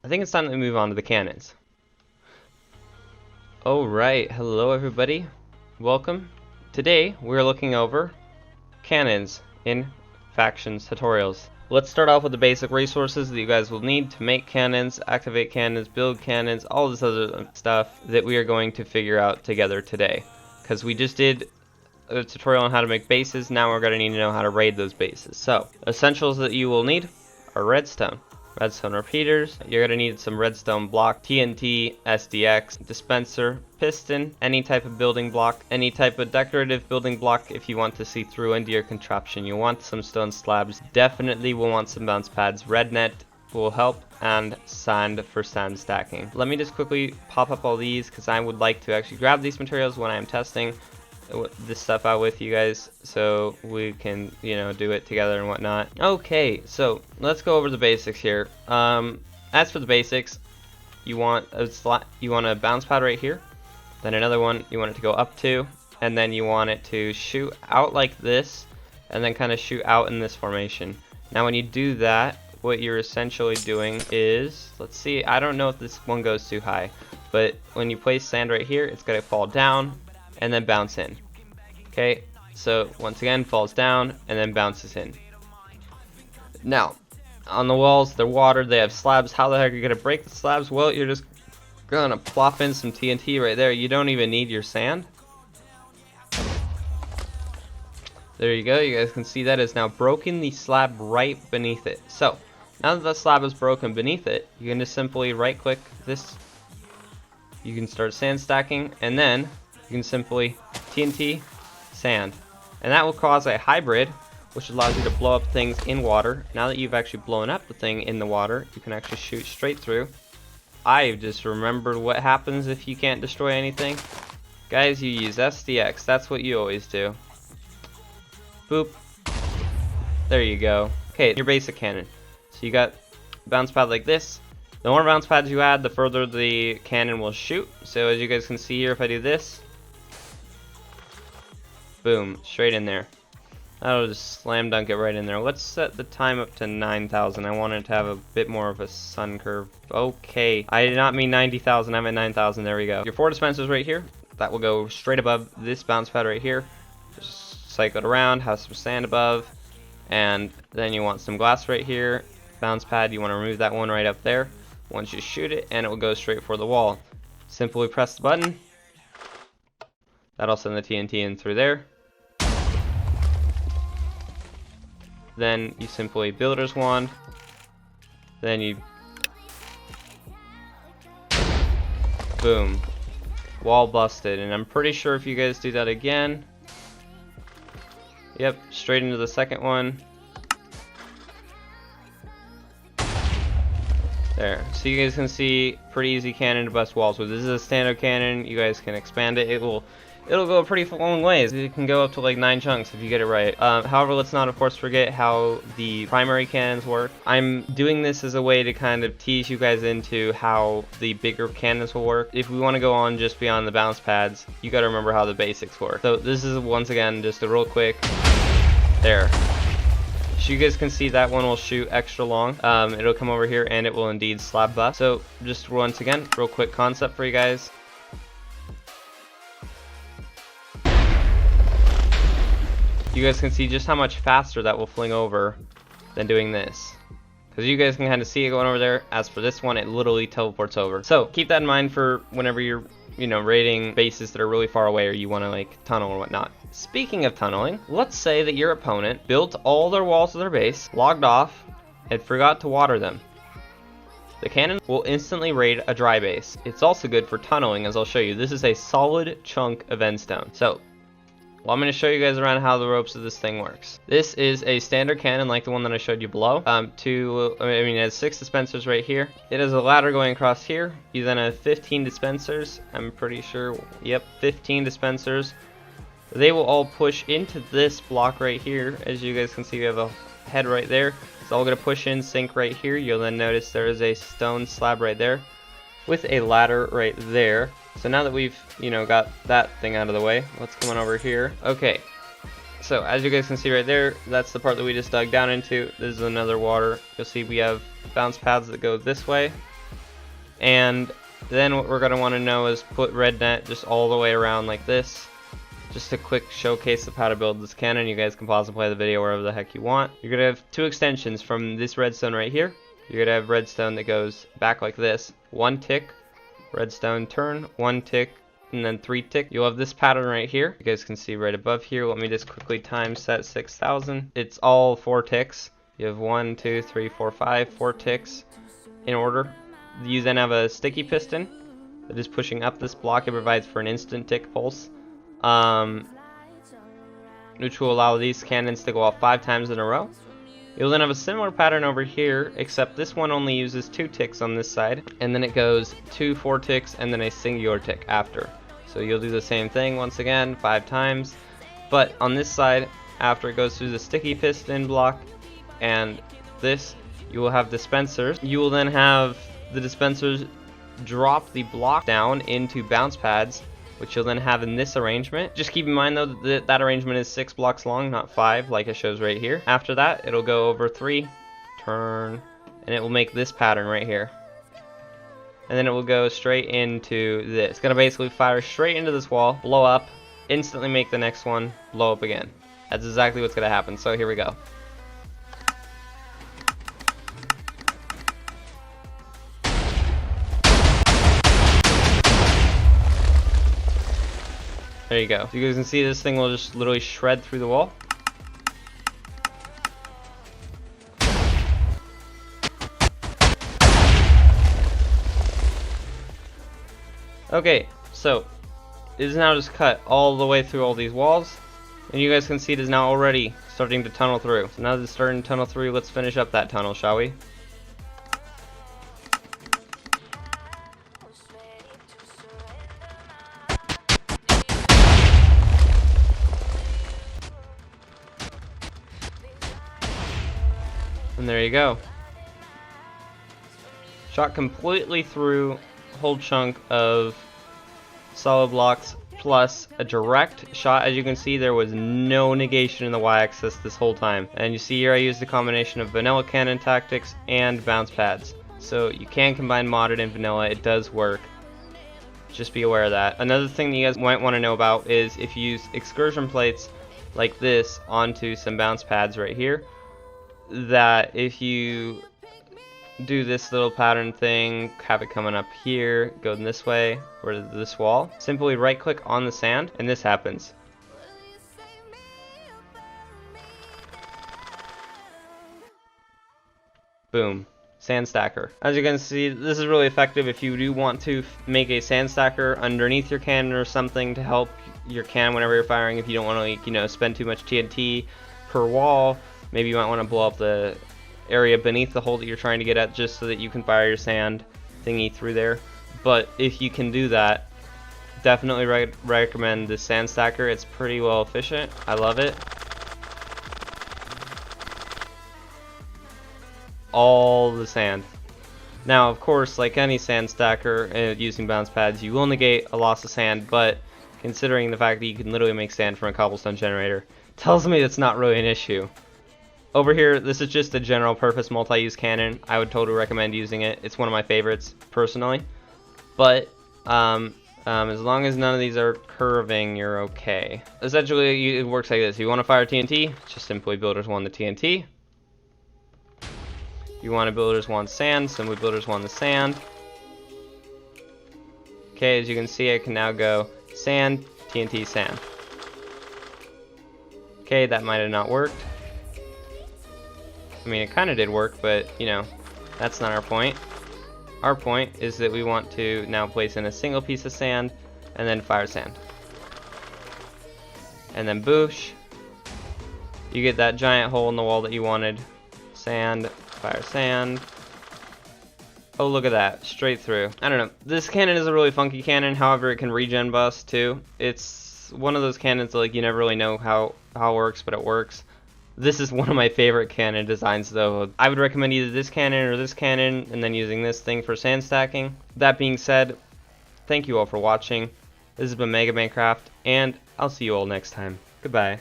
I think it's time to move on to the cannons. Alright, hello everybody. Welcome. Today we're looking over cannons in factions tutorials. Let's start off with the basic resources that you guys will need to make cannons, activate cannons, build cannons, all this other stuff that we are going to figure out together today. Because we just did a tutorial on how to make bases, now we're going to need to know how to raid those bases. So, essentials that you will need are redstone repeaters, you're going to need some redstone block, TNT, SDX, dispenser, piston, any type of building block, any type of decorative building block if you want to see through into your contraption. You want some stone slabs, definitely will want some bounce pads, red net will help, and sand for sand stacking. Let me just quickly pop up all these because I would like to actually grab these materials when I am testing this stuff out with you guys so we can, you know, do it together and whatnot. Okay, so let's go over the basics here. As for the basics, you want a bounce pad right here, then another one you want it to go up to, and then you want it to shoot out like this and then kind of shoot out in this formation. Now when you do that, what you're essentially doing is, let's see, I don't know if this one goes too high, but when you place sand right here, it's going to fall down and then bounce in. Okay, so once again falls down and then bounces in. Now on the walls they're watered, they have slabs. How the heck are you gonna break the slabs? Well, you're just gonna plop in some TNT right there. You don't even need your sand. There you go, you guys can see that is now broken the slab right beneath it. So now that the slab is broken beneath it, you can just simply right click this, you can start sand stacking, and then you can simply TNT, sand. And that will cause a hybrid, which allows you to blow up things in water. Now that you've actually blown up the thing in the water, you can actually shoot straight through. I just remembered what happens if you can't destroy anything. Guys, you use SDX. That's what you always do. Boop. There you go. Okay, your basic cannon. So you got a bounce pad like this. The more bounce pads you add, the further the cannon will shoot. So as you guys can see here, if I do this, boom, straight in there. That'll just slam dunk it right in there. Let's set the time up to 9,000. I wanted to have a bit more of a sun curve. Okay, I did not mean 90,000, I meant 9,000. There we go. Your 4 dispensers right here, that will go straight above this bounce pad right here. Just cycle it around, have some sand above, and then you want some glass right here. Bounce pad, you want to remove that one right up there. Once you shoot it, and it will go straight for the wall. Simply press the button. That'll send the TNT in through there. Then you simply builder's wand. Then you boom. Wall busted. And I'm pretty sure if you guys do that again. Yep, straight into the second one. There. So you guys can see pretty easy cannon to bust walls with. This is a standard cannon. You guys can expand it. It'll go a pretty long ways. It can go up to like 9 chunks if you get it right. However, let's not of course forget how the primary cannons work. I'm doing this as a way to kind of tease you guys into how the bigger cannons will work. If we want to go on just beyond the bounce pads, you got to remember how the basics work. So this is once again just a real quick. There. So you guys can see that one will shoot extra long. It'll come over here and it will indeed slab bust. So just once again, real quick concept for you guys. You guys can see just how much faster that will fling over than doing this. Because you guys can kind of see it going over there. As for this one, it literally teleports over. So keep that in mind for whenever you're, you know, raiding bases that are really far away or you want to like tunnel or whatnot. Speaking of tunneling, let's say that your opponent built all their walls of their base, logged off, and forgot to water them. The cannon will instantly raid a dry base. It's also good for tunneling, as I'll show you. This is a solid chunk of endstone. So well, I'm going to show you guys around how the ropes of this thing works. This is a standard cannon like the one that I showed you below. It has 6 dispensers right here. It has a ladder going across here. You then have 15 dispensers. I'm pretty sure, yep, 15 dispensers. They will all push into this block right here. As you guys can see, we have a head right there. It's all going to push in, sink right here. You'll then notice there is a stone slab right there with a ladder right there. So now that we've, you know, got that thing out of the way, let's come on over here. Okay, so as you guys can see right there, that's the part that we just dug down into. This is another water. You'll see we have bounce pads that go this way And then what we're going to want to know is put red net just all the way around like this. Just a quick showcase of how to build this cannon. You guys can pause and play the video wherever the heck you want. You're going to have two extensions from this redstone right here. You're going to have redstone that goes back like this. 1 tick, redstone turn, 1 tick, and then 3 tick. You'll have this pattern right here. You guys can see right above here. Let me just quickly time set 6,000. It's all 4 ticks. You have 1, 2, 3, 4, 5, 4 ticks in order. You then have a sticky piston that is pushing up this block. It provides for an instant tick pulse, which will allow these cannons to go off 5 times in a row. You'll then have a similar pattern over here, except this one only uses 2 ticks on this side, and then it goes 2 4 ticks and then a singular tick after. So you'll do the same thing once again 5 times, but on this side, after it goes through the sticky piston block and this, you will have dispensers. You will then have the dispensers drop the block down into bounce pads, which you'll then have in this arrangement. Just keep in mind though that that arrangement is 6 blocks long, not 5 like it shows right here. After that, it'll go over 3, turn, and it will make this pattern right here. And then it will go straight into this. It's gonna basically fire straight into this wall, blow up, instantly make the next one blow up again. That's exactly what's gonna happen. So here we go. There you go. So you guys can see this thing will just literally shred through the wall. Okay, so it is now just cut all the way through all these walls, and you guys can see it is now already starting to tunnel through. So now that it's starting to tunnel through, let's finish up that tunnel, shall we? And there you go. Shot completely through a whole chunk of solid blocks plus a direct shot. As you can see, there was no negation in the y-axis this whole time. And you see here I used a combination of vanilla cannon tactics and bounce pads. So you can combine modded and vanilla. It does work. Just be aware of that. Another thing that you guys might want to know about is if you use excursion plates like this onto some bounce pads right here, that if you do this little pattern thing, have it coming up here, go this way, or to this wall, simply right click on the sand and this happens. Boom. Sand stacker. As you can see, this is really effective if you do want to make a sand stacker underneath your cannon or something to help your cannon whenever you're firing. If you don't want to, like, you know, spend too much TNT per wall, maybe you might want to blow up the area beneath the hole that you're trying to get at just so that you can fire your sand thingy through there. But if you can do that, definitely recommend this sand stacker. It's pretty well efficient. I love it. All the sand. Now, of course, like any sand stacker using bounce pads, you will negate a loss of sand, but considering the fact that you can literally make sand from a cobblestone generator, tells me that's not really an issue. Over here, this is just a general purpose multi-use cannon. I would totally recommend using it. It's one of my favorites, personally. But, as long as none of these are curving, you're okay. Essentially, it works like this. If you want to fire TNT, just simply builders 1 the TNT. If you want to builders 1 sand, simply builders 1 the sand. Okay, as you can see, I can now go sand, TNT, sand. Okay, that might have not worked. I mean, it kind of did work, but, you know, that's not our point. Our point is that we want to now place in a single piece of sand and then fire sand. And then boosh. You get that giant hole in the wall that you wanted. Sand, fire sand. Oh, look at that. Straight through. I don't know. This cannon is a really funky cannon, however, it can regen bust too. It's one of those cannons that, like, you never really know how it works, but it works. This is one of my favorite cannon designs though. I would recommend either this cannon or this cannon, and then using this thing for sand stacking. That being said, thank you all for watching. This has been Mega Minecraft, and I'll see you all next time. Goodbye.